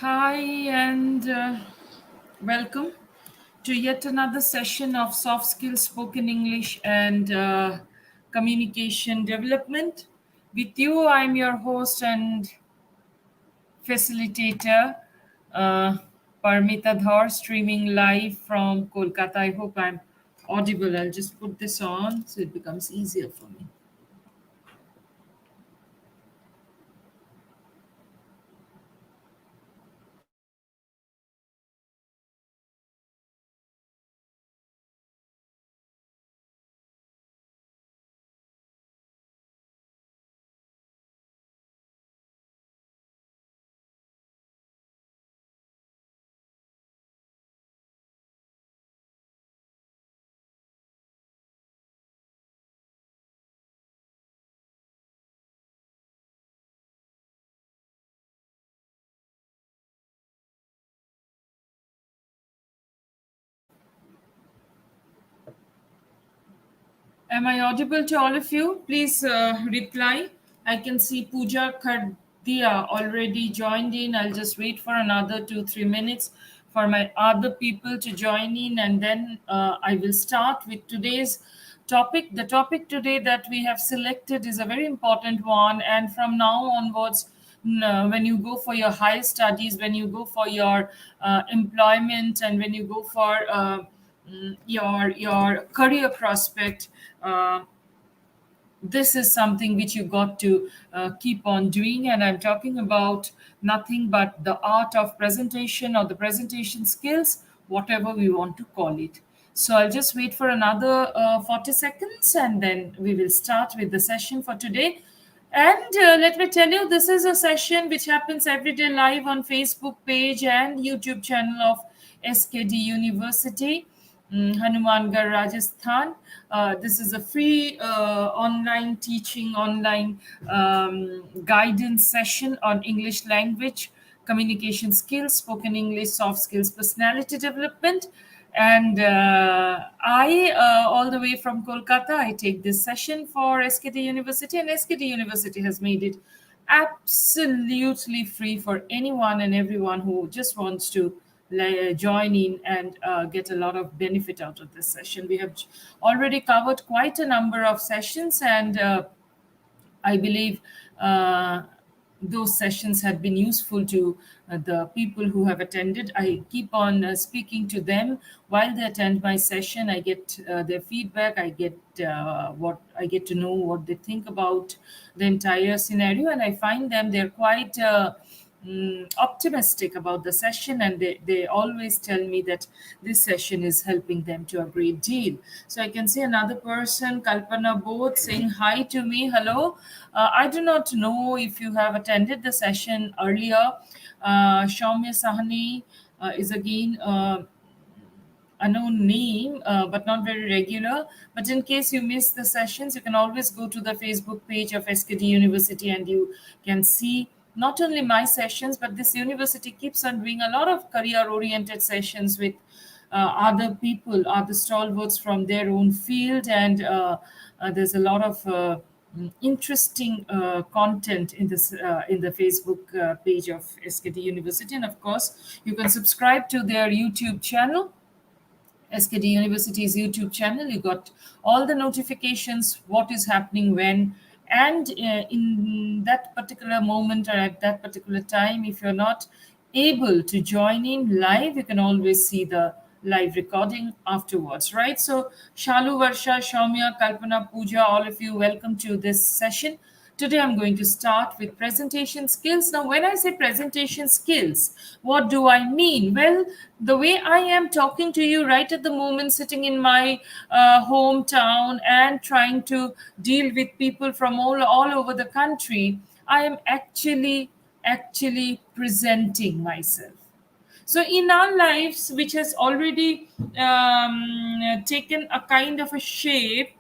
Hi, and welcome to yet another session of Soft Skills Spoken English and Communication Development. With you, I'm your host and facilitator, uh, Parmita Dhar, streaming live from Kolkata. I hope I'm audible. I'll just put this on so it becomes easier for me. Am I audible to all of you? Please reply. I can see Pooja Khardia already joined in. I'll just wait for another 2-3 minutes for my other people to join in, and then I will start with today's topic. The topic today that we have selected is a very important one, and from now onwards, when you go for your higher studies, when you go for your employment, and when you go for your career prospect, uh, this is something which you got to keep on doing. And I'm talking about nothing but the art of presentation or the presentation skills, whatever we want to call it. So I'll just wait for another 40 seconds, and then we will start with the session for today. And let me tell you, this is a session which happens every day live on Facebook page and YouTube channel of SKD University, Hanumangarh, Rajasthan. This is a free online teaching, online guidance session on English language, communication skills, spoken English, soft skills, personality development. And all the way from Kolkata, I take this session for SKT University, and SKT University has made it absolutely free for anyone and everyone who just wants to join in and get a lot of benefit out of this session. We have already covered quite a number of sessions, and I believe those sessions have been useful to the people who have attended. I keep on speaking to them while they attend my session. I get their feedback. I get to know what they think about the entire scenario, and I find them they're quite optimistic about the session, and they always tell me that this session is helping them to a great deal. So I can see another person, Kalpana Bodh, saying hi to me. Hello. I do not know if you have attended the session earlier. Shaumya Sahani is again unknown name, but not very regular. But in case you miss the sessions, you can always go to the Facebook page of SKD University, and you can see not only my sessions, but this university keeps on doing a lot of career oriented sessions with other people, other stalwarts from their own field. And there's a lot of interesting content in the Facebook page of SKD University. And of course, you can subscribe to their YouTube channel, SKD University's YouTube channel. You got all the notifications, what is happening when, and in that particular moment or at that particular time, if you're not able to join in live, you can always see the live recording afterwards, right? So, Shalu, Varsha, Shaumya, Kalpana, Pooja, all of you, welcome to this session. Today, I'm going to start with presentation skills. Now, when I say presentation skills, what do I mean? Well, the way I am talking to you right at the moment, sitting in my hometown and trying to deal with people from all over the country, I am actually presenting myself. So in our lives, which has already taken a kind of a shape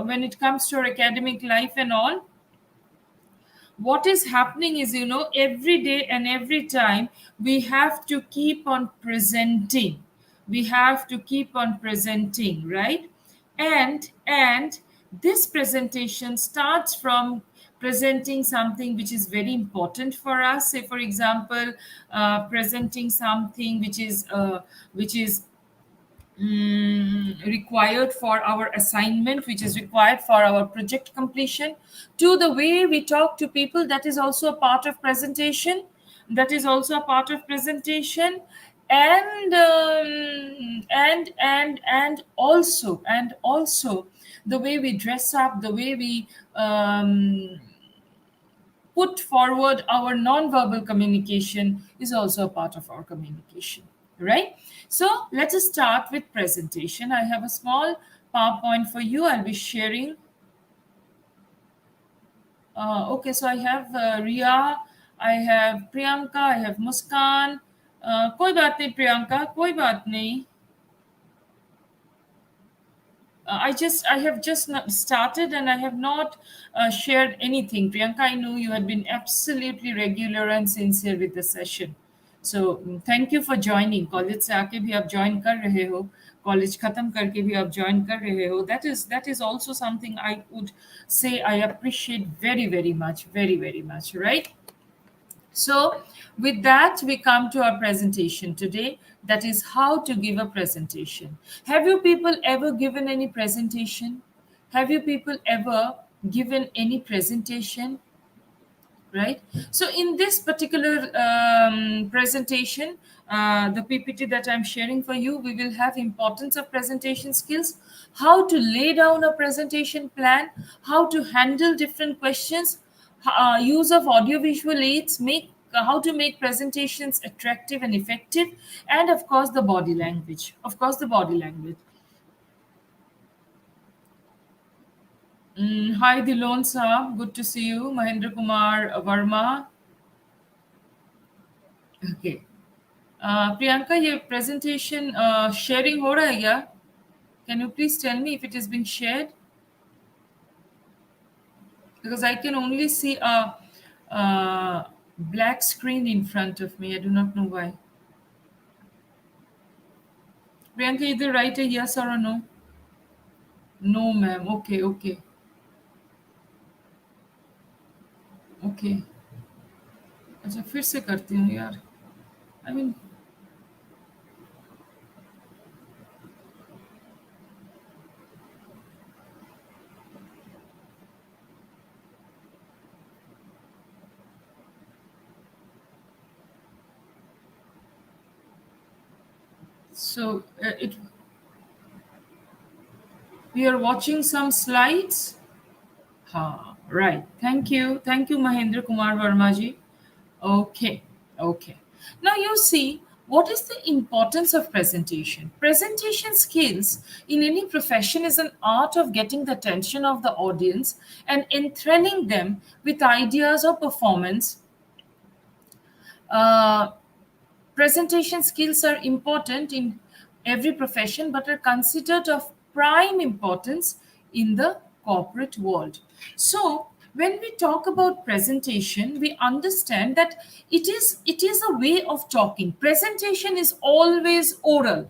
when it comes to our academic life and all, what is happening is, every day and every time we have to keep on presenting. We have to keep on presenting, right? And this presentation starts from presenting something which is very important for us, say for example, presenting something which is required for our assignment, which is required for our project completion, to the way we talk to people, that is also a part of presentation. That is also a part of presentation. And also the way we dress up, the way we put forward our non-verbal communication is also a part of our communication, right? So let us start with presentation. I have a small PowerPoint for you. I'll be sharing. Okay, so I have Ria, I have Priyanka, I have Muskan. कोई बात नहीं प्रियंका, कोई बात नहीं. I have just not started and I have not shared anything. Priyanka, I know you have been absolutely regular and sincere with the session. So thank you for joining. College से आके भी आप join कर रहे हो, college खत्म करके भी आप join कर रहे हो. That is also something I would say I appreciate very very much, very very much, right? So, with that, we come to our presentation today. That is how to give a presentation. Have you people ever given any presentation? Have you people ever given any presentation? Right? So in this particular presentation, the PPT that I'm sharing for you, we will have importance of presentation skills, how to lay down a presentation plan, how to handle different questions, use of audiovisual aids, make how to make presentations attractive and effective, and of course the body language. Of course, the body language. Hi, Dilon Saab. Good to see you. Mahendra Kumar Verma. Okay. Priyanka, ये presentation sharing हो रहा है क्या? Can you please tell me if it is being shared? Because I can only see a black screen in front of me. I do not know why. Priyanka, either write a yes or a no. No, ma'am. Okay, okay, okay. अच्छा, फिर से करती हूँ यार. I mean, so we are watching some slides. Right. Thank you, Mahendra Kumar Verma ji. Okay, okay. Now you see, what is the importance of presentation? Presentation skills in any profession is an art of getting the attention of the audience and enthralling them with ideas or performance. Uh, Presentation skills are important in every profession but are considered of prime importance in the corporate world. So, when we talk about presentation, we understand that it is a way of talking. Presentation is always oral.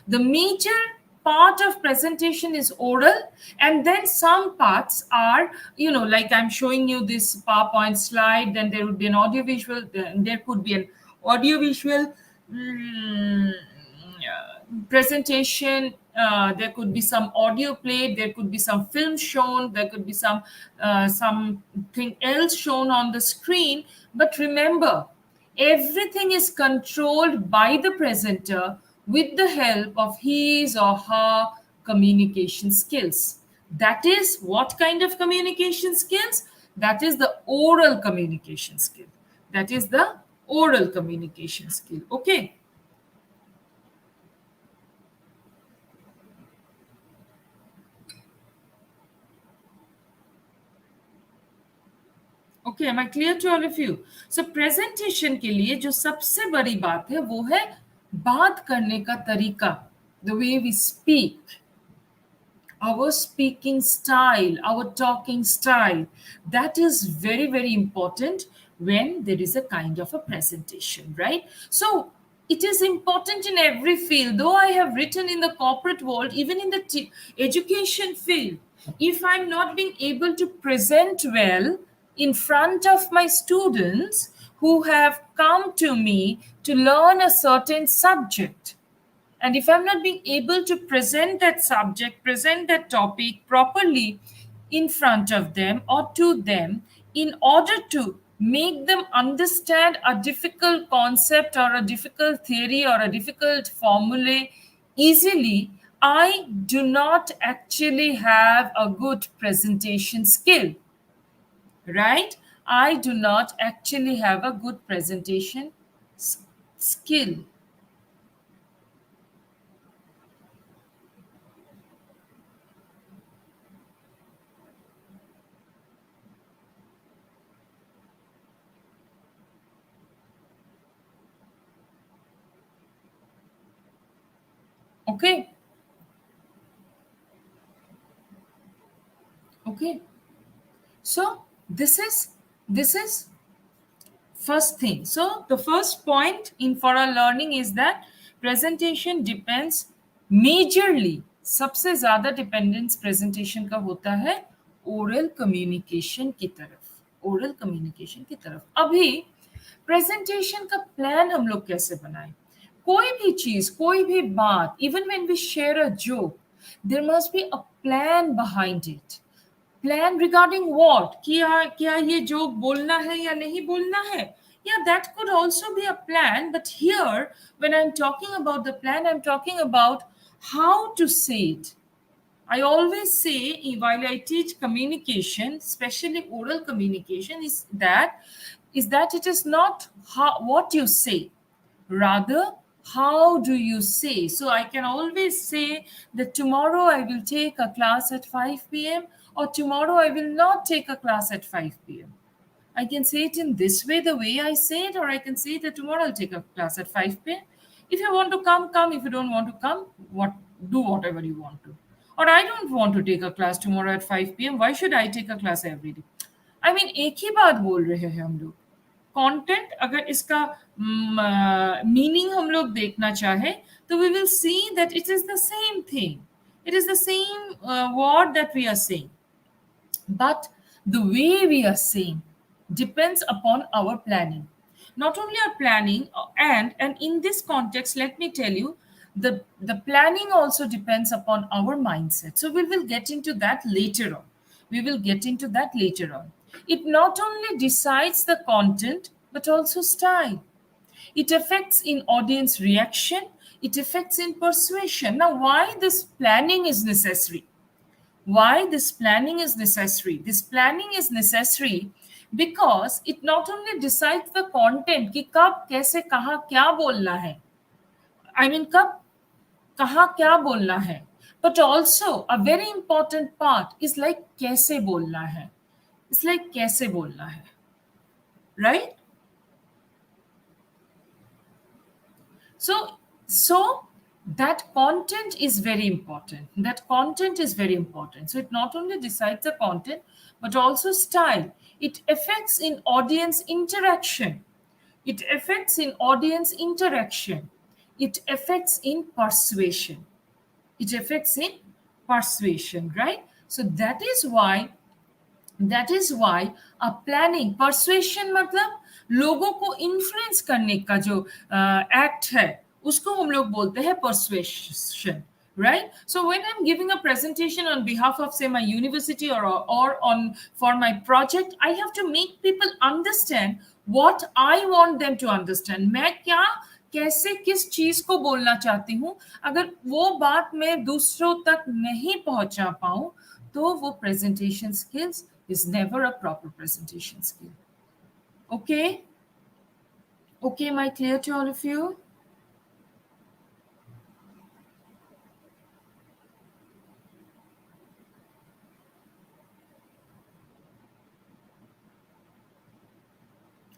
The major part of presentation is oral, and then some parts are, like I'm showing you this PowerPoint slide, then there would be an audiovisual, then there could be an audiovisual presentation, there could be some audio played, there could be some film shown, there could be something else shown on the screen. But remember, everything is controlled by the presenter with the help of his or her communication skills. That is what kind of communication skills? That is the oral communication skill. That is the oral communication skill. Okay. Okay, am I clear to all of you? So presentation के लिए जो सबसे बड़ी बात है वो है बात करने का तरीका. The way we speak, our speaking style, our talking style, that is very very important when there is a kind of a presentation, right? So it is important in every field. Though I have written in the corporate world, even in the education field, if I'm not being able to present well, in front of my students who have come to me to learn a certain subject. And if I'm not being able to present that subject, present that topic properly in front of them or to them, in order to make them understand a difficult concept or a difficult theory or a difficult formula easily, I do not actually have a good presentation skill, right? I do not actually have a good presentation skill. Okay. Okay. So this is first thing. So the first point in for our learning is that presentation depends majorly, सबसे ज्यादा dependence presentation का होता है oral communication की तरफ, oral communication की तरफ। अभी प्रेजेंटेशन का प्लान हम लोग कैसे बनाएं? कोई भी चीज, कोई भी बात, even when we share a joke, there must be a plan behind it. Plan regarding what, क्या क्या ये जोक बोलना है या नहीं बोलना है? Yeah, that could also be a plan, but here when I'm talking about the plan, I'm talking about how to say it. I always say, while I teach communication, especially oral communication, is that it is not what you say, rather how do you say. So I can always say that tomorrow I will take a class at 5 p.m. or tomorrow I will not take a class at 5 p.m. I can say it in this way, the way I say it, or I can say that tomorrow I'll take a class at 5 p.m. If you want to come, come. If you don't want to come, do whatever you want to. Or I don't want to take a class tomorrow at 5 p.m. Why should I take a class every day? I mean, एक ही बात बोल रहे हैं हम लोग। Content अगर इसका meaning हम लोग देखना चाहे तो we will see that it is the same thing, it is the same word that we are saying, but the way we are saying depends upon our planning. Not only our planning, and in this context, let me tell you, the planning also depends upon our mindset. So we will get into that later on. We will get into that later on. It not only decides the content but also style. It affects in audience reaction. It affects in persuasion. Now, why this planning is necessary? Why this planning is necessary? This planning is necessary because it not only decides the content कि कब कैसे कहाँ क्या बोलना है, I mean कब कहाँ क्या बोलना है, but also a very important part is like कैसे बोलना है. It's like कैसे बोलना है, right? So that content is very important. That content is very important. So it not only decides the content, but also style. It affects in audience interaction. It affects in audience interaction. It affects in persuasion. It affects in persuasion, right? So that is why a planning persuasion मतलब लोगों को influence करने का जो act है उसको हम लोग बोलते हैं persuasion, right? So when I'm giving a presentation on behalf of say my university or on for my project, I have to make people understand what I want them to understand. मैं क्या कैसे किस चीज को बोलना चाहती हूं, अगर वो बात मैं दूसरों तक नहीं पहुंचा पाऊं तो वो presentation skills is never a proper presentation skill. Okay? Okay, am I clear to all of you?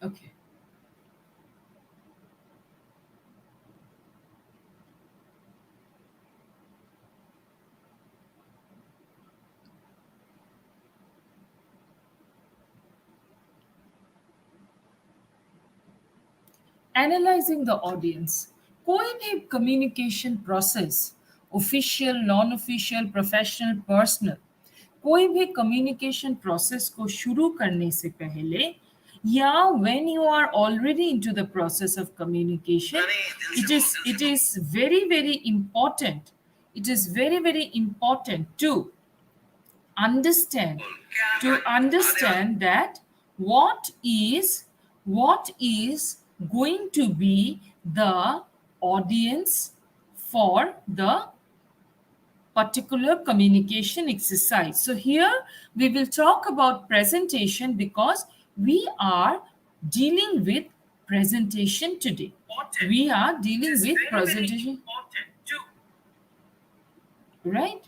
Okay. Analyzing the audience. कोई भी communication process, official, non-official, professional, personal, कोई भी कम्युनिकेशन प्रोसेस को शुरू करने से पहले या when you are already into the process of communication, it is very important, it is very important understand understand that what is going to be the audience for the particular communication exercise. So here we will talk about presentation because we are dealing with presentation today. We are dealing with presentation, right?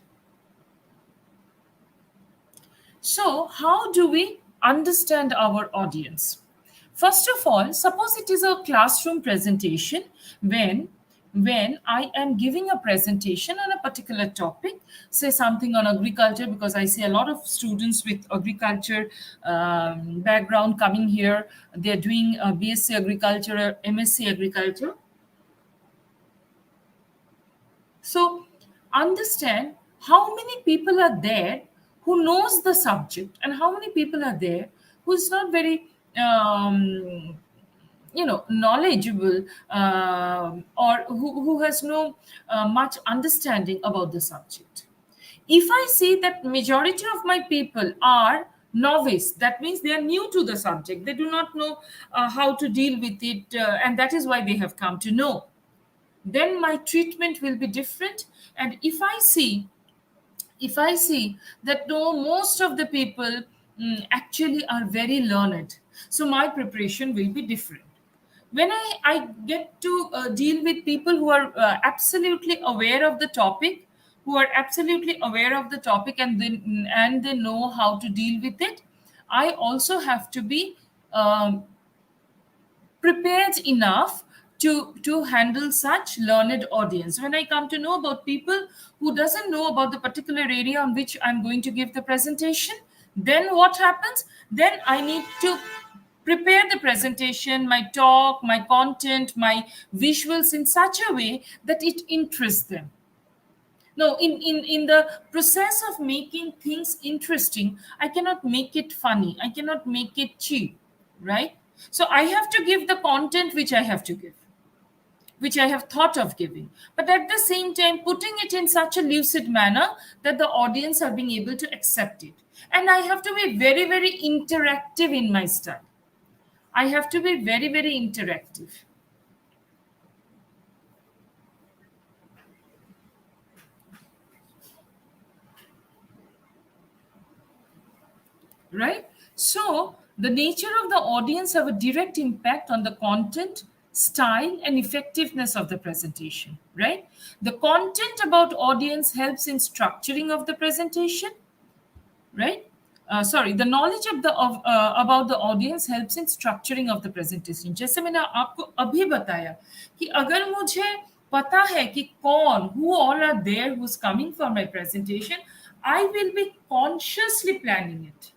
So, how do we understand our audience? First of all, suppose it is a classroom presentation when I am giving a presentation on a particular topic, say something on agriculture, because I see a lot of students with agriculture background coming here. They're doing BSc agriculture or MSc agriculture. So understand how many people are there who knows the subject and how many people are there who is not very knowledgeable, or who has no much understanding about the subject. If I see that majority of my people are novice, that means they are new to the subject, they do not know how to deal with it, and that is why they have come to know, then my treatment will be different. And if I see that no, most of the people actually are very learned, so my preparation will be different. When I get to deal with people who are absolutely aware of the topic, and they know how to deal with it, I also have to be um, prepared enough to handle such learned audience. When I come to know about people who doesn't know about the particular area on which I'm going to give the presentation, then what happens? Then I need to prepare the presentation, my talk, my content, my visuals in such a way that it interests them. No, in the process of making things interesting, I cannot make it funny, I cannot make it cheap, right? So I have to give the content which I have to give, which I have thought of giving, but at the same time putting it in such a lucid manner that the audience are being able to accept it. And I have to be very interactive in my style. I have to be very interactive, right? So the nature of the audience have a direct impact on the content, style, and effectiveness of the presentation, right? The content about audience helps in structuring of the presentation, right? Sorry, the knowledge of about the audience helps in structuring of the presentation. जैसे मैंने आपको अभी बताया कि अगर मुझे पता है कि कौन, who all are there who's coming for my presentation, I will be consciously planning it.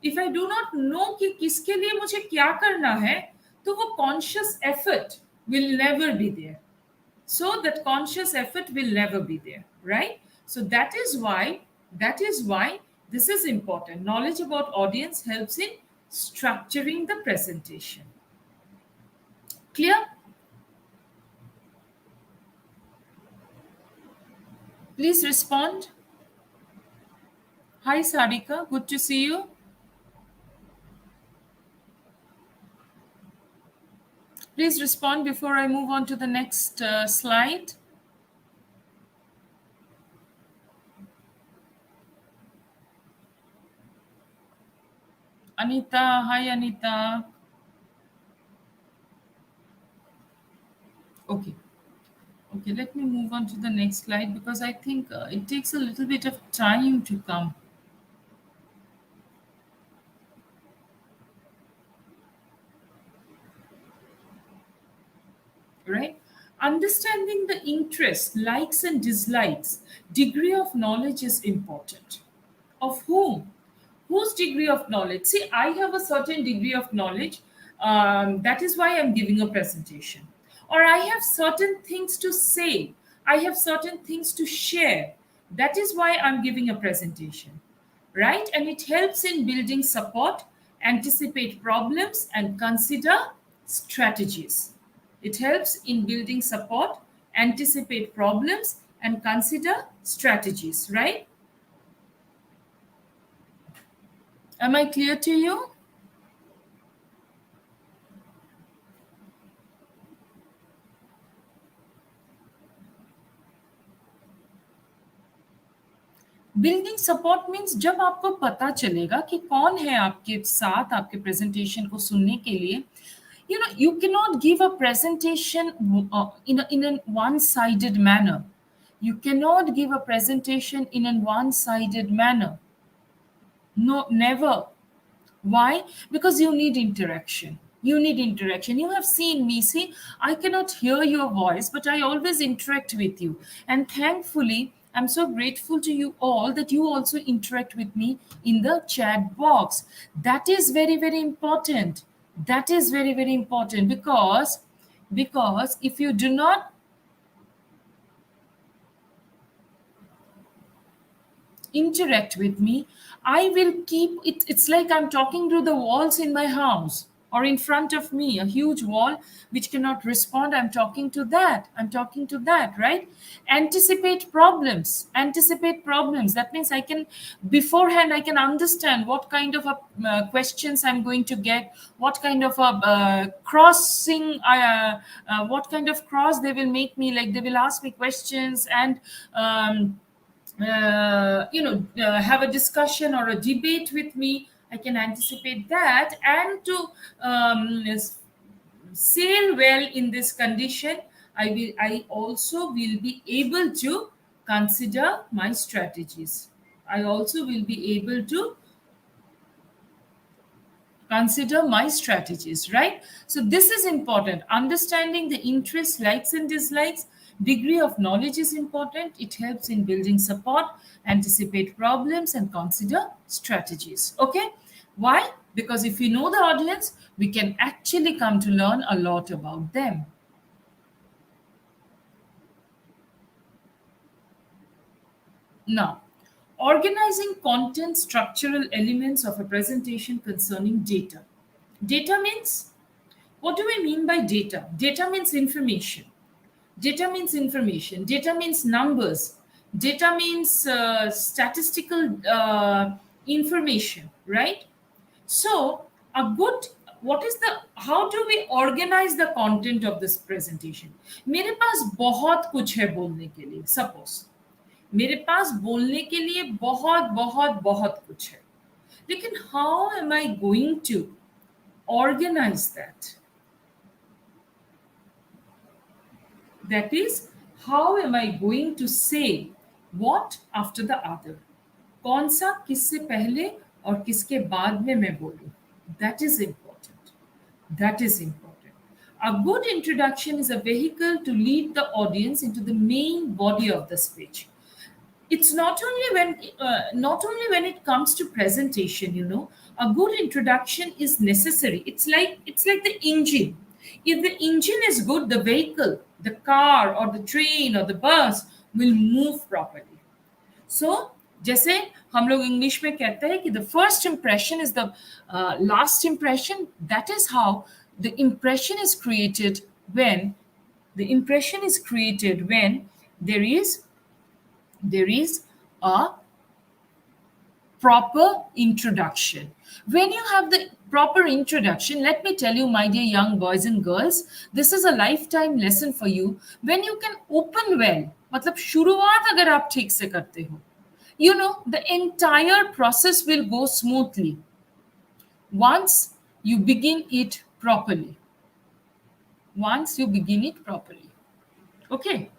If I do not know कि किसके लिए मुझे क्या करना है, तो वो conscious effort will never be there. So that conscious effort will never be there, right? So that is why this is important. Knowledge about audience helps in structuring the presentation. Clear? Please respond. Hi Sarika, good to see you. Please respond before I move on to the next slide. Anita, hi Anita. Okay, let me move on to the next slide because I think it takes a little bit of time to come. Right? Understanding the interest, likes and dislikes, degree of knowledge is important. Of whom? Whose degree of knowledge? See, I have a certain degree of knowledge. That is why I'm giving a presentation. Or I have certain things to say. I have certain things to share. That is why I'm giving a presentation. right? And it helps in building support, anticipate problems, and consider strategies. It helps in building support, anticipate problems, and consider strategies, right? Am I clear to you? Building support means जब आपको पता चलेगा कि कौन है आपके साथ आपके प्रेजेंटेशन को सुनने के लिए, you cannot give a presentation in a one sided manner. You cannot give a presentation in a one sided manner. No, never. Why? Because you need interaction. You need interaction. You have seen me. See, I cannot hear your voice, but I always interact with you. And thankfully, I'm so grateful to you all that you also interact with me in the chat box. That is very, very important. That is very, very important because if you do not interact with me, I will keep it. It's like I'm talking to the walls in my house or in front of me, a huge wall which cannot respond. I'm talking to that. I'm talking to that, right? Anticipate problems. Anticipate problems. That means I can, beforehand, I can understand what kind of questions I'm going to get, what kind of a crossing, what kind of cross they will make me, like they will ask me questions and, have a discussion or a debate with me. I can anticipate that, and to sail well in this condition, I also will be able to consider my strategies. I also will be able to consider my strategies, right? So this is important. Understanding the interests, likes and dislikes, degree of knowledge is important. It helps in building support, anticipate problems, and consider strategies. Okay? Why? Because if we know the audience, we can actually come to learn a lot about them. Now, organizing content structural elements of a presentation concerning data. Data means, what do we mean by data? Data means information. Data means information. Data means numbers. Data means statistical information, right? So, a good, what is the, how do we organize the content of this presentation? मेरे पास बहुत कुछ है बोलने के लिए, suppose मेरे पास बोलने के लिए बहुत बहुत बहुत कुछ है, लेकिन how am I going to organize that? That is, how am I going to say what after the other? कौन सा किससे पहले और किसके बाद में मैं बोलूं? That is important. That is important. A good introduction is a vehicle to lead the audience into the main body of the speech. It's not only when it comes to presentation, a good introduction is necessary. It's like the engine. If the engine is good, the vehicle, the car or the train or the bus will move properly. So जैसे हम लोग English में कहते हैं कि the first impression is the last impression. That is how the impression is created when there is a proper introduction. When you have the proper introduction, let me tell you, my dear young boys and girls, this is a lifetime lesson for you. When you can open well, मतलब शुरुआत अगर आप ठीक से करते हो, the entire process will go smoothly once you begin it properly. Once you begin it properly. Okay.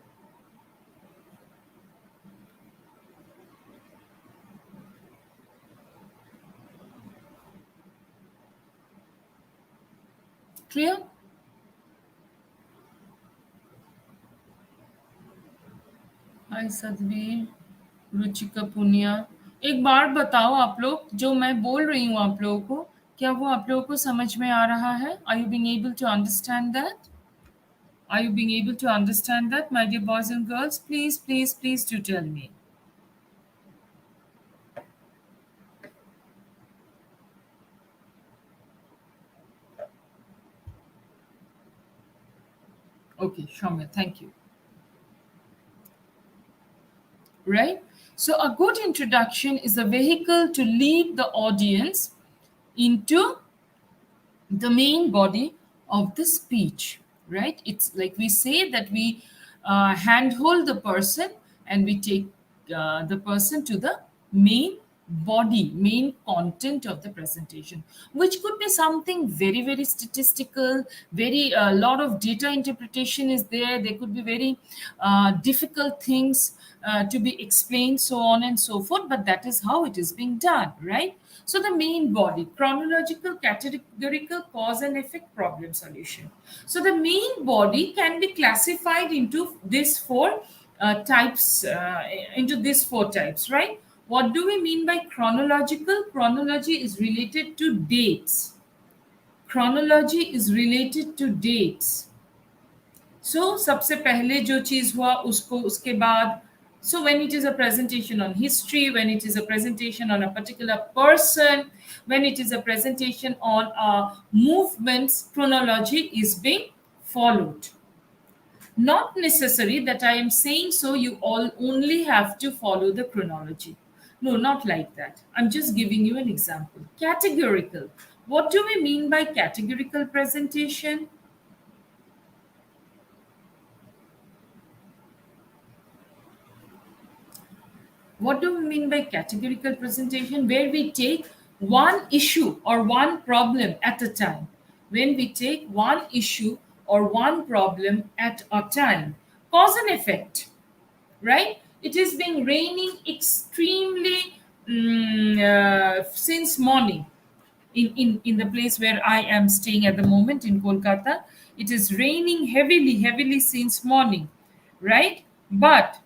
Clear? हाय सदवीर, रुचिका पुनिया, एक बार बताओ आप लोग, जो मैं बोल रही हूँ आप लोगों को, क्या वो आप लोगों को समझ में आ रहा है? Are you being able to understand that? Are you being able to understand that, my dear boys and girls? Please, please, please do tell me. Okay, Shamya, thank you. Right? So, a good introduction is a vehicle to lead the audience into the main body of the speech, right? It's like we say that we handhold the person and we take the person to the main body, main content of the presentation, which could be something very, very statistical, very a lot of data interpretation is there. There could be very difficult things to be explained, so on and so forth, but that is how it is being done, right? So the main body, chronological, categorical, cause and effect, problem solution. So the main body can be classified into these four types, right? What do we mean by chronological? Chronology is related to dates. Chronology is related to dates. So सबसे पहले जो चीज हुआ उसको उसके बाद, so when it is a presentation on history, when it is a presentation on a particular person, when it is a presentation on movements, chronology is being followed. Not necessary that I am saying so you all only have to follow the chronology. No, not like that. I'm just giving you an example. Categorical. What do we mean by categorical presentation? What do we mean by categorical presentation? Where we take one issue or one problem at a time. When we take one issue or one problem at a time. Cause and effect, right? It has been raining extremely since morning in the place where I am staying at the moment in Kolkata. It is raining heavily, heavily since morning, right? But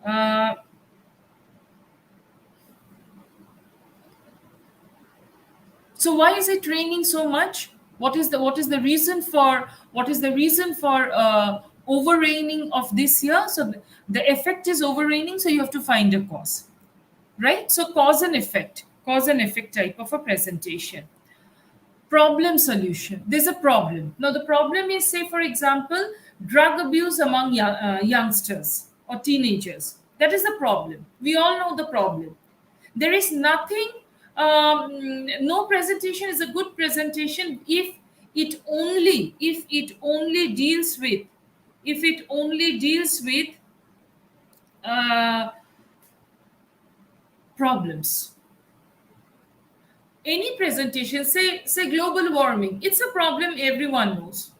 uh, so why is it raining so much? What is the reason for over raining of this year? So the effect is over raining, so you have to find a cause, right? So cause and effect type of a presentation. Problem solution. There's a problem. Now the problem is, say for example, drug abuse among youngsters or teenagers. That is the problem. We all know the problem. There is nothing, no presentation is a good presentation if it only deals with uh, problems. Any presentation, say global warming, it's a problem everyone knows.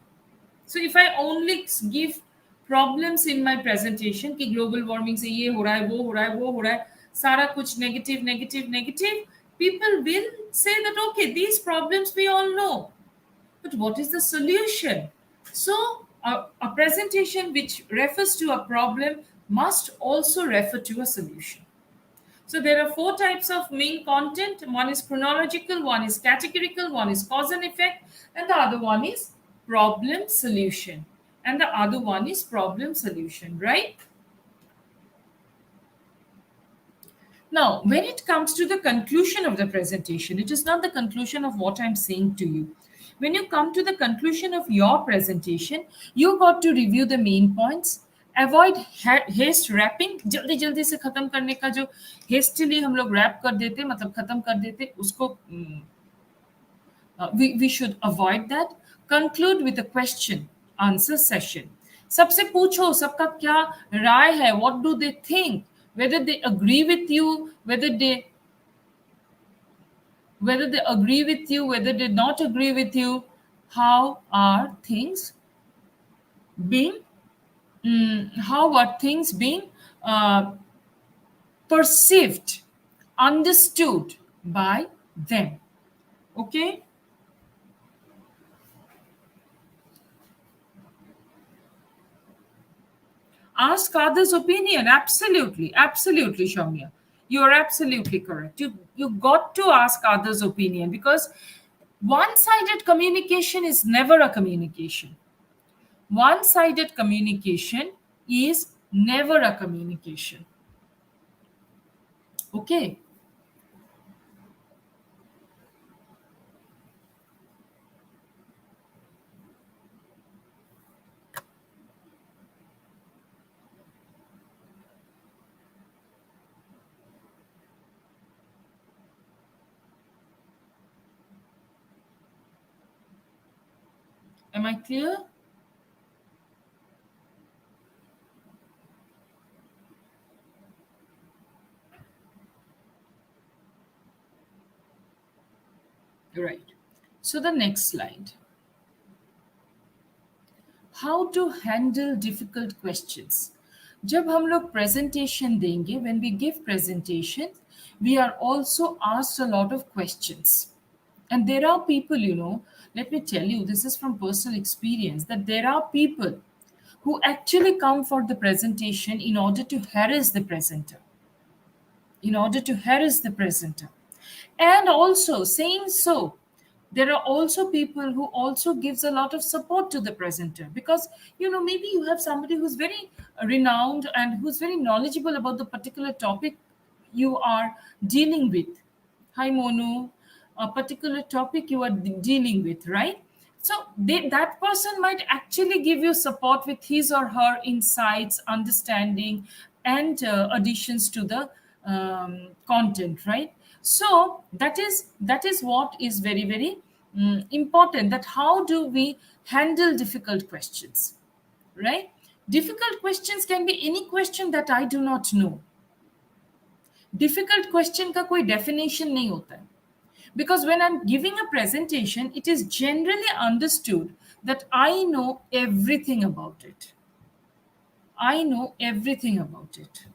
So if I only give problems in my presentation कि global warming से ये हो रहा है वो हो रहा है वो हो रहा है सारा कुछ negative negative negative, people will say that okay, these problems we all know, but what is the solution? So a presentation which refers to a problem must also refer to a solution. So there are four types of main content. One is chronological, one is categorical, one is cause and effect, and the other one is problem solution. And the other one is problem solution, right? Now, when it comes to the conclusion of the presentation, it is not the conclusion of what I'm saying to you. When you come to the conclusion of your presentation, you got to review the main points, avoid haste wrapping, जल्दी जल्दी से खत्म करने का जो hastily हम लोग rap कर देते, मतलब खत्म कर देते उसको, we should avoid that. Conclude with a question answer session. सबसे पूछो सबका क्या राय है, what do they think, whether they agree with you, whether they agree with you, whether they not agree with you, how are things being how are things being uh, perceived, understood by them. Okay. Ask others opinion, absolutely, absolutely, Shamya, you are absolutely correct. You got to ask others opinion, because one-sided communication is never a communication. One-sided communication is never a communication. Okay. Am I clear? Right. So the next slide. How to handle difficult questions. जब हम लोग presentation देंगे, when we give presentation, we are also asked a lot of questions. And there are people, let me tell you, this is from personal experience, that there are people who actually come for the presentation in order to harass the presenter, in order to harass the presenter. And also saying so, there are also people who also gives a lot of support to the presenter, because maybe you have somebody who's very renowned and who's very knowledgeable about the particular topic you are dealing with. Hi Monu, a particular topic you are dealing with, right? So that person might actually give you support with his or her insights, understanding, and additions to the content, right? So that is what is very very important. That how do we handle difficult questions, right? Difficult questions can be any question that I do not know. Difficult question का कोई definition नहीं होता है. Because when I'm giving a presentation, it is generally understood that I know everything about it. I know everything about it.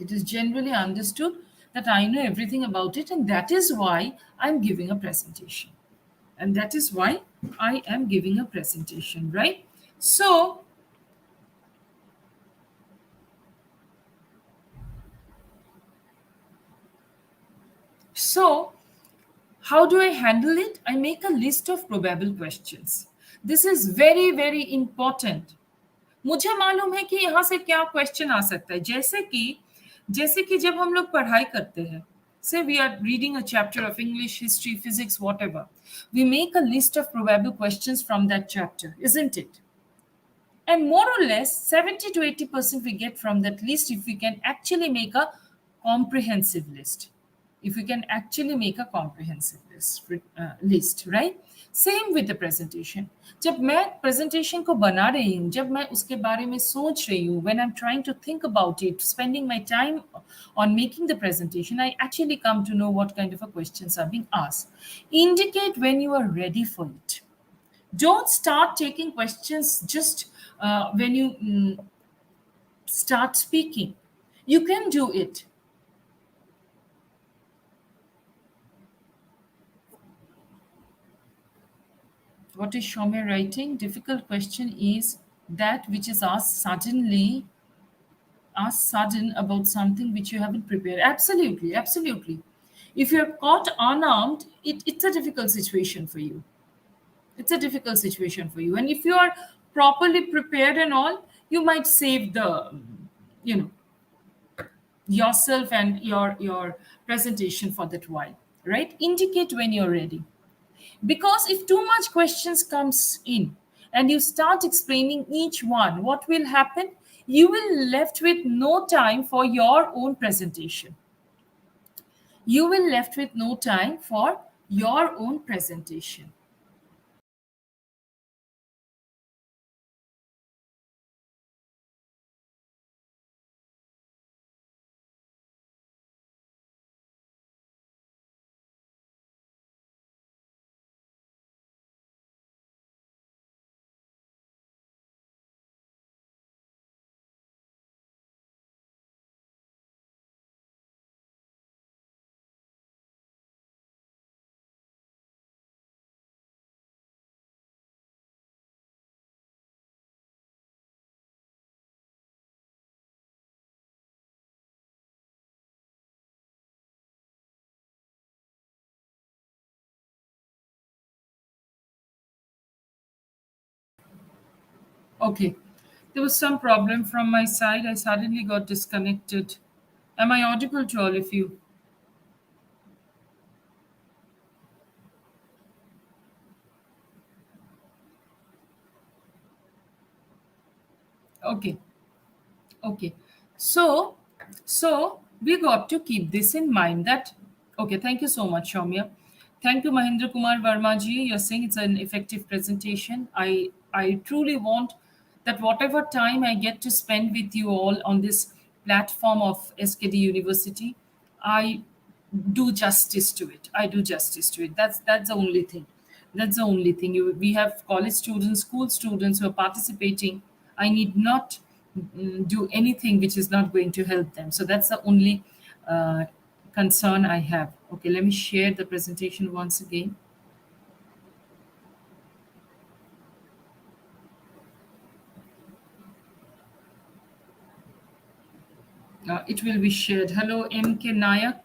It is generally understood that I know everything about it, and that is why I'm giving a presentation. And that is why I am giving a presentation, right? So how do I handle it? I make a list of probable questions. This is very, very important. मुझे मालूम है कि यहाँ से क्या question आ सकता है. जैसे कि जब हम लोग पढ़ाई करते हैं, say we are reading a chapter of English, history, physics, whatever, we make a list of probable questions from that chapter, isn't it? And more or less 70 to 80% we get from that list if we can actually make a comprehensive list. If we can actually make a comprehensive list, right? Same with the presentation. जब मैं presentation को बना रही हूँ, जब मैं उसके बारे में सोच रही हूँ, when I'm trying to think about it, spending my time on making the presentation, I actually come to know what kind of a questions are being asked. Indicate when you are ready for it. Don't start taking questions just when you start speaking. You can do it. What is Shomya writing? Difficult question is that which is asked sudden about something which you haven't prepared. Absolutely, absolutely. If you're caught unarmed, it's a difficult situation for you. It's a difficult situation for you. And if you are properly prepared and all, you might save the, you know, yourself and your presentation for that while, right? Indicate when you're ready. Because if too much questions comes in and you start explaining each one, what will happen? You will left with no time for your own presentation. You will left with no time for your own presentation. Okay. There was some problem from my side. I suddenly got disconnected. Am I audible to all of you? Okay. Okay. So we got to keep this in mind that, okay, thank you so much, Shaumya. Thank you, Mahendra Kumar Verma ji. You're saying it's an effective presentation. I truly want that whatever time I get to spend with you all on this platform of SKD University, I do justice to it. I do justice to it. That's the only thing. That's the only thing. We have college students, school students who are participating. I need not do anything which is not going to help them. So that's the only uh, concern I have. Okay, let me share the presentation once again. It will be shared. Hello, MK Nayak.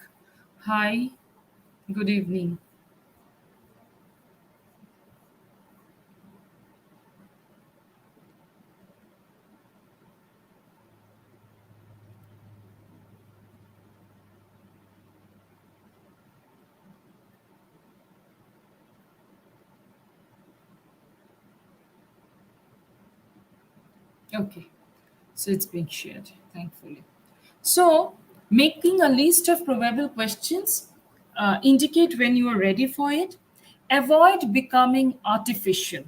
Hi, good evening. Okay, so it's being shared, thankfully. So, making a list of probable questions indicate when you are ready for it. Avoid becoming artificial.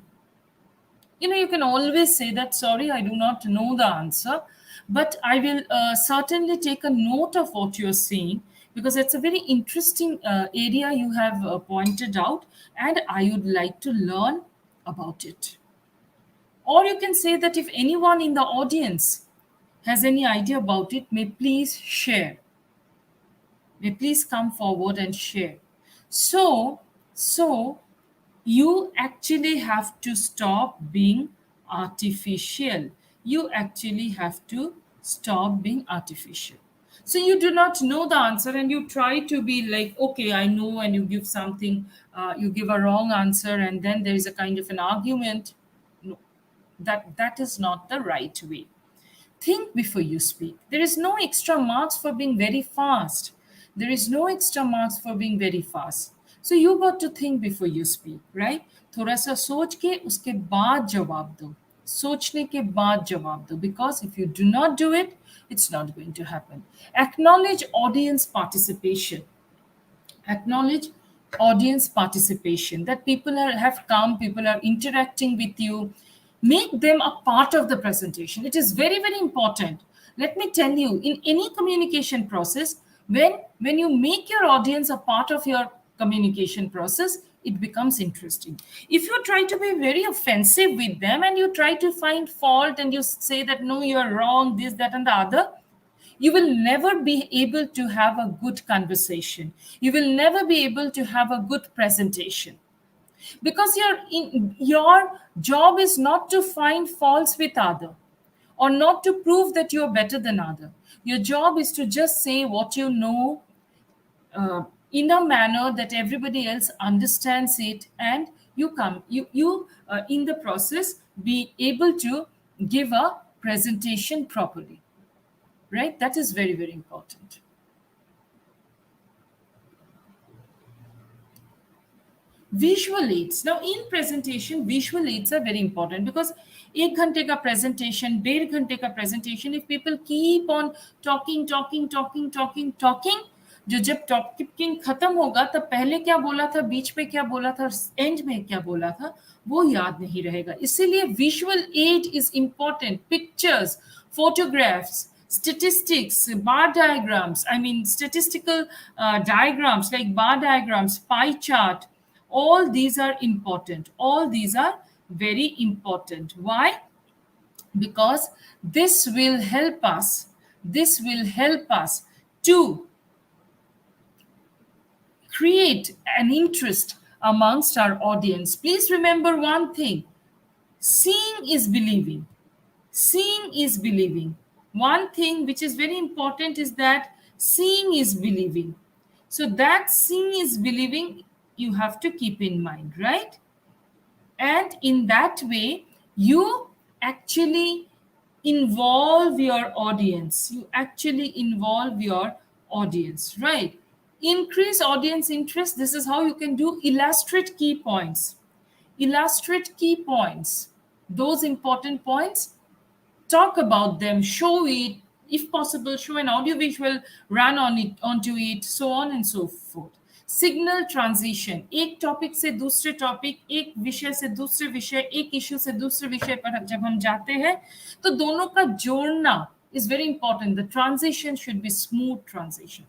You can always say that, sorry, I do not know the answer, but I will certainly take a note of what you're saying, because it's a very interesting area you have pointed out, and I would like to learn about it. Or you can say that if anyone in the audience has any idea about it, may please come forward and share. So so you actually have to stop being artificial. You actually have to stop being artificial. So you do not know the answer and you try to be like, okay, I know, and you give something, you give a wrong answer, and then there is a kind of an argument. No, that is not the right way. Think before you speak. There is no extra marks for being very fast. There is no extra marks for being very fast. So you got to think before you speak, right? थोड़ा सा सोच के उसके बाद जवाब दो. सोचने के बाद जवाब दो. Because if you do not do it, it's not going to happen. Acknowledge audience participation. Acknowledge audience participation, that have come, people are interacting with you. Make them a part of the presentation. It is very, very important. Let me tell you, in any communication process, when you make your audience a part of your communication process, it becomes interesting. If you try to be very offensive with them and you try to find fault and you say that no, you are wrong, this, that, and the other, you will never be able to have a good conversation. You will never be able to have a good presentation, because your job is not to find faults with other, or not to prove that you're better than other. Your job is to just say what you know, in a manner that everybody else understands it, and you in the process be able to give a presentation properly, right? That is very, very important. Visual aids. Now, in presentation, visual aids are very important, because एक घंटे का presentation, 1.5 घंटे का presentation, if people keep on talking, जो जब talking खत्म होगा तब पहले क्या बोला था, बीच में क्या बोला था, एंड में क्या बोला था, वो याद नहीं रहेगा. इसीलिए visual aid is important. Pictures, photographs, statistics, bar diagrams, I mean statistical diagrams like bar diagrams, pie chart, all these are important. All these are very important. Why? Because this will help us to create an interest amongst our audience. Please remember one thing: seeing is believing. Seeing is believing. One thing which is very important is that seeing is believing. So, that seeing is believing, you have to keep in mind, right? And in that way, you actually involve your audience. You actually involve your audience, right? Increase audience interest. This is how you can do. Illustrate key points. Illustrate key points. Those important points, talk about them, show it, if possible, show an audiovisual run on it, onto it, so on and so forth. Signal transition, एक topic से दूसरे topic, एक विषय से दूसरे विषय, एक issue से दूसरे विषय पर जब हम जाते हैं तो दोनों का जोड़ना is very important. The transition should be smooth transition.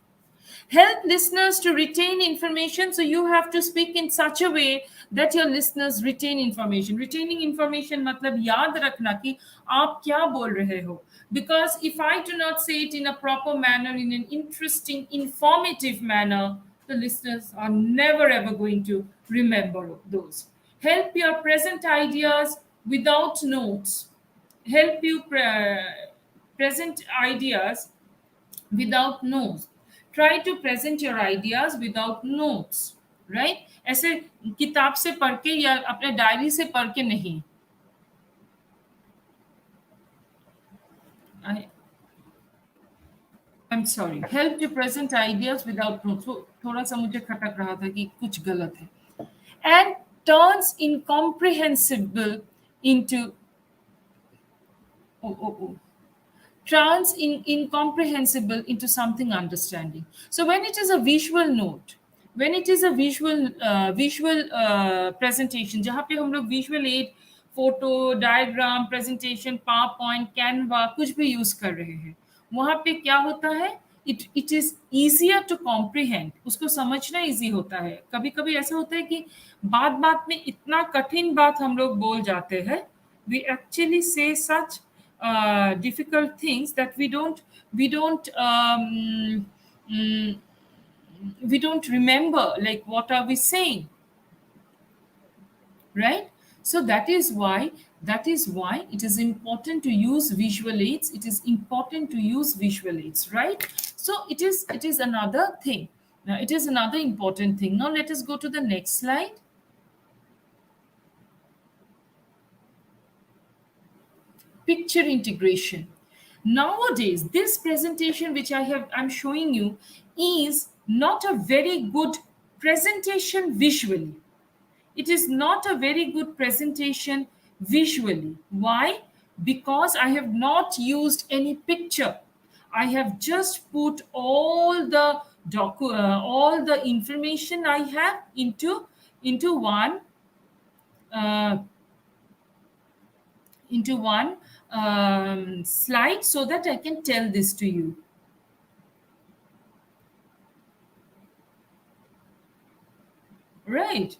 Help listeners to retain information, so you have to speak in such a way that your listeners retain information. Retaining information मतलब याद रखना कि आप क्या बोल रहे हो. Because if I do not say it in a proper manner, in an interesting, informative manner, the listeners are never ever going to remember those. Help your present ideas without notes. Help you present ideas without notes. Try to present your ideas without notes. Right? ऐसे किताब से पढ़ के या अपने diary से पढ़ के नहीं. I'm sorry. Help to present ideas without notes. So, थोड़ा सा मुझे खटक रहा था कि कुछ गलत है. And turns incomprehensible into incomprehensible into something understanding. So when it is a visual note, when it is a visual presentation, जहाँ पे हम लोग visual aid, photo, diagram, presentation, power point, Canva कुछ भी यूज कर रहे हैं, वहां पे क्या होता है, it is easier to comprehend. उसको समझना इजी होता है. कभी कभी ऐसा होता है कि बात बात में इतना कठिन बात हम लोग बोल जाते हैं, we actually say such difficult things that mm, we don't remember like what are we saying, right? So that is why it is important to use visual aids. It is important to use visual aids, right? So it is another thing. Now it is another important thing. Now let us go to the next slide. Picture integration. Nowadays this presentation which I'm showing you is not a very good presentation visually. It is not a very good presentation visually. Why? Because I have not used any picture. I have just put all the all the information I have into one uh, slide so that I can tell this to you. Right.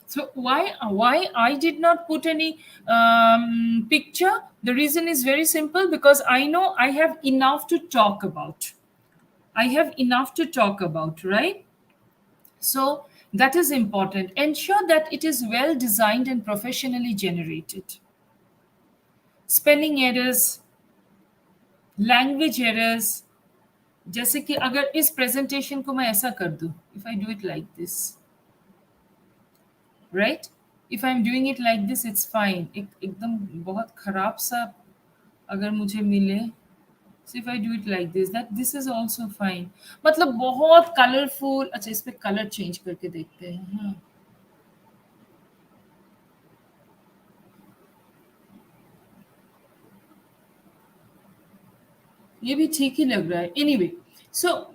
So why I did not put any picture? The reason is very simple, because I know I have enough to talk about. I have enough to talk about, right? So that is important. Ensure that it is well designed and professionally generated. Spelling errors, language errors. जैसे कि अगर इस presentation को मैं ऐसा कर दूं, if I do it like this, right? If I'm doing it like this, it's fine. एकदम बहुत खराब सा अगर मुझे मिले, so if I do it like this, that this is also fine. मतलब बहुत कलरफुल. अच्छा, इस पे कलर चेंज करके देखते हैं. हाँ, ये भी ठीक ही लग रहा है. Anyway, so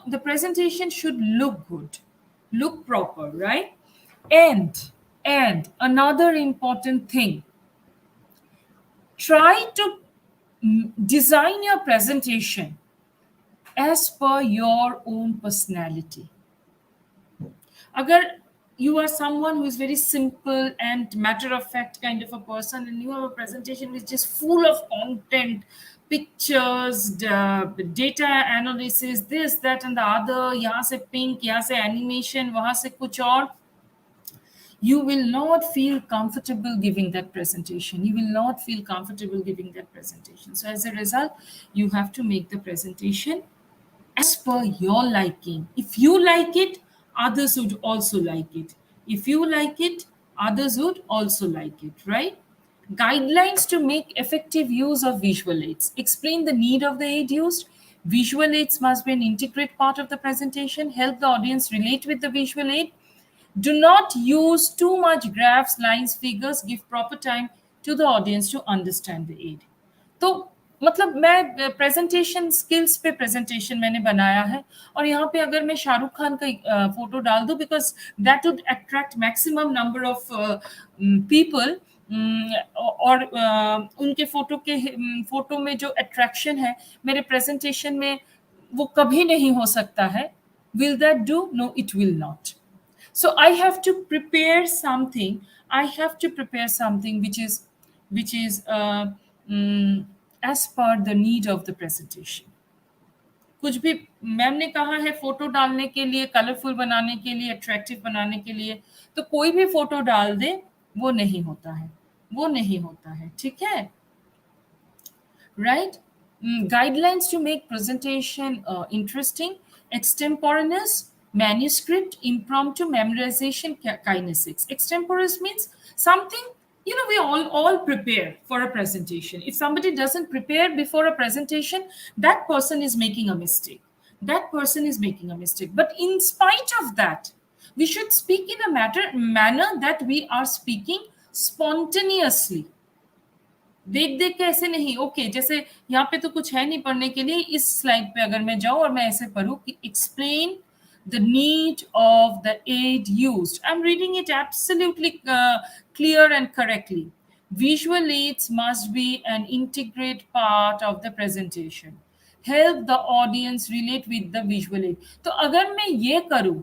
the presentation should look good, look proper, right? And another important thing, try to design your presentation as per your own personality. Agar you are someone who is very simple and matter of fact kind of a person, and you have a presentation which is full of content, pictures, data analysis, this, that, and the other, यहाँ से pink, यहाँ से animation, वहाँ से कुछ और, you will not feel comfortable giving that presentation. You will not feel comfortable giving that presentation. So as a result, you have to make the presentation as per your liking. If you like it, others would also like it. If you like it, others would also like it, right? Guidelines to make effective use of visual aids. Explain the need of the aid used. Visual aids must be an integrate part of the presentation. Help the audience relate with the visual aid. Do not use too much graphs, lines, figures. Give proper time to the audience to understand the aid. तो मतलब मैं presentation skills पे presentation मैंने बनाया है, और यहाँ पे अगर मैं शाहरुख खान का फोटो डाल दूं, because that would attract maximum number of people, और उनके फोटो में जो अट्रैक्शन है मेरे प्रेजेंटेशन में वो कभी नहीं हो सकता है. Will that do? No, it will not. So I have to prepare something. I have to prepare something which is as per the need of the presentation. कुछ भी मैम ने कहा है फोटो डालने के लिए, कलरफुल बनाने के लिए, अट्रैक्टिव बनाने के लिए, तो कोई भी फोटो डाल दे, वो नहीं होता है, वो नहीं होता है. ठीक है, right? Guidelines to make presentation interesting: extemporaneous, manuscript, impromptu, memorization, kinesics. Extemporaneous means something, we all prepare for a presentation. If somebody doesn't prepare before a presentation, that person is making a mistake. That person is making a mistake. But in spite of that, we should speak in a manner that we are speaking spontaneously. देख देख के ऐसे नहीं. Okay, जैसे यहाँ पे तो कुछ है नहीं पढ़ने के लिए, इस स्लाइड पे अगर मैं जाऊं और मैं ऐसे पढ़ूं कि explain the need of the aid used, I am reading it absolutely clear and correctly. Visual aids must be an integrate part of the presentation. Help the audience relate with the visual aid. तो अगर मैं ये करूं,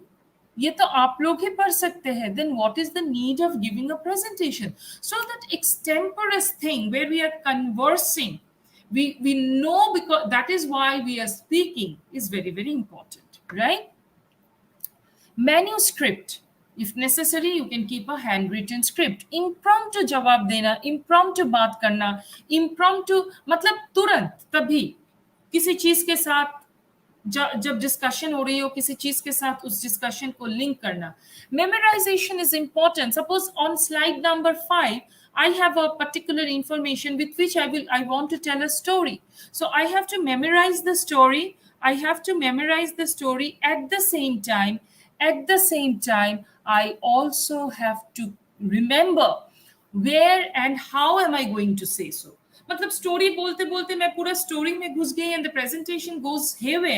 ये तो आप लोग ही पढ़ सकते हैं, then what is the need of giving a presentation? So that extemporaneous thing where we are conversing, we know, because that is why we are speaking, is very, very important, right? Manuscript, if necessary you can keep a handwritten script. Impromptu जवाब देना, impromptu बात करना, impromptu मतलब तुरंत तभी किसी चीज के साथ जब डिस्कशन हो रही हो किसी चीज के साथ, उस डिस्कशन को लिंक करना. Memorisation is important. Suppose on slide number 5 I have a particular information with which I want to tell a story. So I have to memorize the story. I have to memorize the story at the same time. At the same time, I also have to remember where and how am I going to say so. मतलब story बोलते बोलते मैं पूरा story में घुस गई and the presentation goes haywire.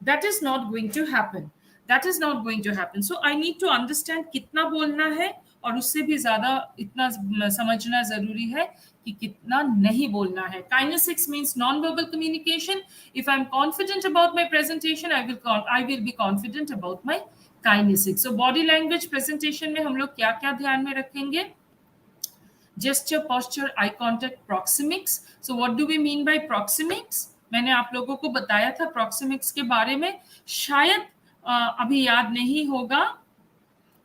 That is not going to happen. That is not going to happen. So I need to understand कितना बोलना है, और उससे भी ज्यादा इतना समझना जरूरी है कि कितना नहीं बोलना है. Kinesics means non verbal communication. If I am confident about my presentation, I will be confident about my kinesics. So body language presentation में हम लोग क्या क्या ध्यान में रखेंगे? Gesture, posture, eye contact, proxemics. So what do we mean by proxemics? मैंने आप लोगों को बताया था proxemics के बारे में, शायद अभी याद नहीं होगा.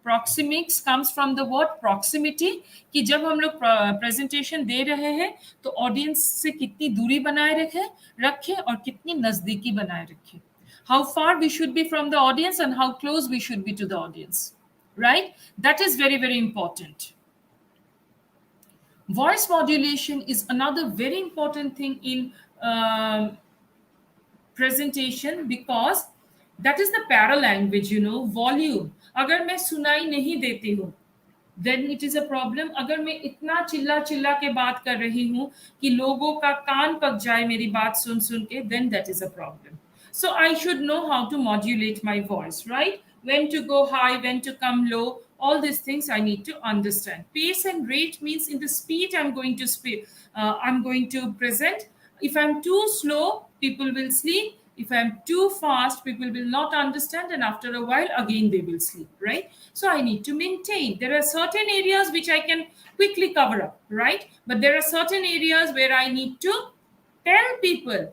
Proxemics comes from the word proximity, कि जब हम लोग प्रेजेंटेशन दे रहे हैं तो ऑडियंस से कितनी दूरी बनाए रखें और कितनी नजदीकी बनाए रखें. How far we should be from the audience and how close we should be to the audience, right? That is very, very important. Voice modulation is another very important thing in presentation, because that is the paralanguage, volume. अगर मैं सुनाई नहीं देती हूँ, then it is a problem. अगर मैं इतना चिल्ला चिल्ला के बात कर रही हूँ कि लोगों का कान पक जाए मेरी बात सुन सुन के, then that is a problem. So I should know how to modulate my voice, right? When to go high, when to come low. All these things I need to understand. Pace and rate means in the speed I'm going to present. If I'm too slow, people will sleep. If I'm too fast, people will not understand, and after a while again they will sleep, right? So I need to maintain. There are certain areas which I can quickly cover up, right? But there are certain areas where I need to tell people,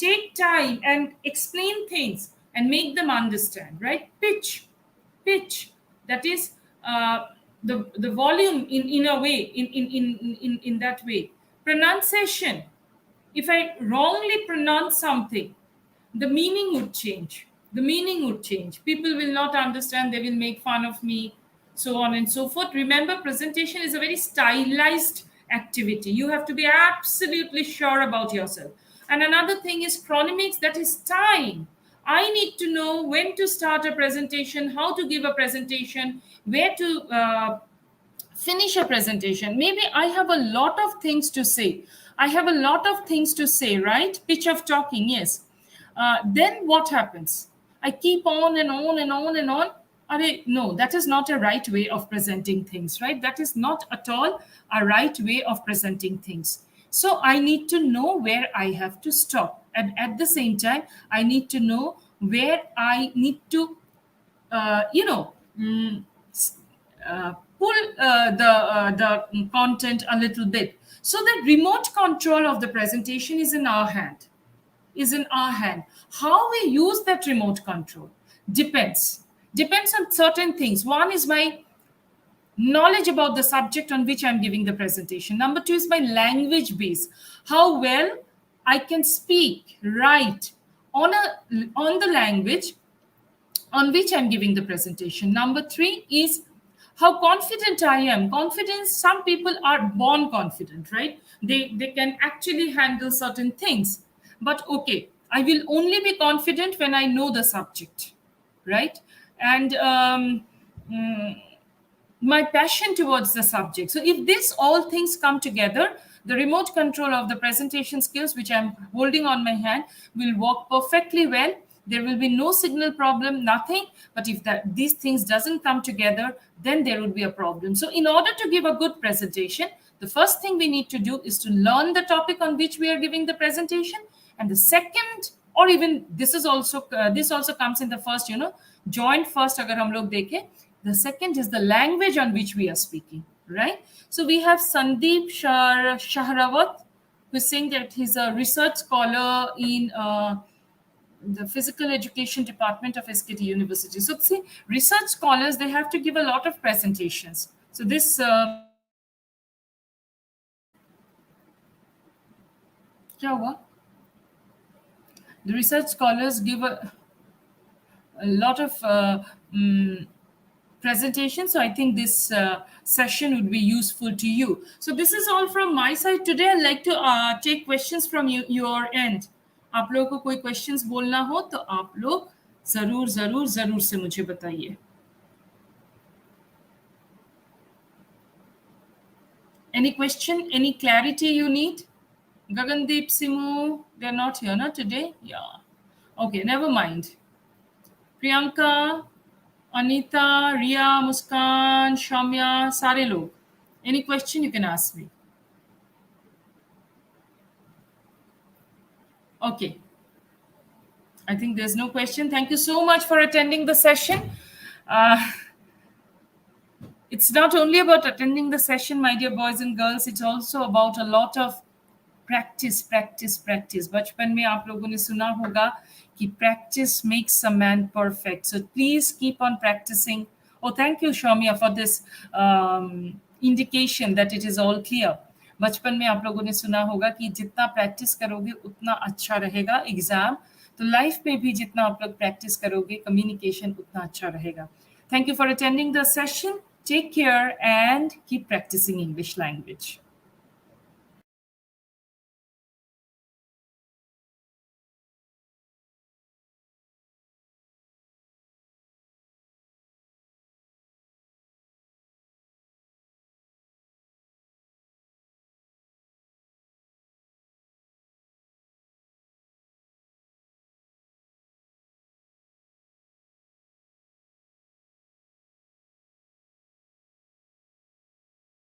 take time and explain things and make them understand, right? Pitch, that is the volume in a way, in that way. Pronunciation, if I wrongly pronounce something, the meaning would change. People will not understand, they will make fun of me, so on and so forth. Remember, presentation is a very stylized activity. You have to be absolutely sure about yourself. And another thing is chronemics, that is time. I need to know when to start a presentation, how to give a presentation, where to finish a presentation. Maybe I have a lot of things to say. I have a lot of things to say, right? Pitch of talking, yes. Then what happens? I keep on and on and on and on. No, that is not a right way of presenting things, right? That is not at all a right way of presenting things. So I need to know where I have to stop. And at the same time, I need to know where I need to, uh, you know, mm, pull the content a little bit. So the remote control of the presentation is in our hand. Is in our hand. How we use that remote control depends on certain things. One is my knowledge about the subject on which I'm giving the presentation. Number two is my language base. How well I can speak, write on the language on which I'm giving the presentation. Number three is how confident I am. Confidence, some people are born confident, right? They can actually handle certain things. But okay, I will only be confident when I know the subject, right? And my passion towards the subject. So if these all things come together, the remote control of the presentation skills, which I'm holding on my hand, will work perfectly well. There will be no signal problem, nothing. But if these things doesn't come together, then there would be a problem. So in order to give a good presentation, the first thing we need to do is to learn the topic on which we are giving the presentation. And the second, or even this also comes in the first, joint first agar hum log dekhe. The second is the language on which we are speaking, right? So we have Sandeep Shahrawat, who's saying that he's a research scholar in the physical education department of SKT University. So see, research scholars, they have to give a lot of presentations. So this क्या हुआ? The research scholars give a lot of presentation. So I think this session would be useful to you. So this is all from my side today. I'd like to take questions from your end. आप लोगों को कोई questions बोलना हो तो आप लोग जरूर जरूर जरूर से मुझे बताइए. Any question, any clarity you need? Gagandeep, Simu, they're not here, not today? Yeah. Okay, never mind. Priyanka, Anita, Ria, Muskan, Shamya, सारे लोग. Any question you can ask me. Okay. I think there's no question. Thank you so much for attending the session. It's not only about attending the session, my dear boys and girls. It's also about a lot of practice. बचपन में आप लोगों ने सुना होगा कि practice makes a man perfect. So please keep on practicing. Oh, thank you, Shamya, for this indication that it is all clear. बचपन में आप लोगों ने सुना होगा कि जितना प्रैक्टिस करोगे उतना अच्छा रहेगा एग्जाम. तो लाइफ में भी जितना आप लोग प्रैक्टिस करोगे कम्युनिकेशन उतना अच्छा रहेगा. Thank you for attending the session. Take care and keep practicing English language.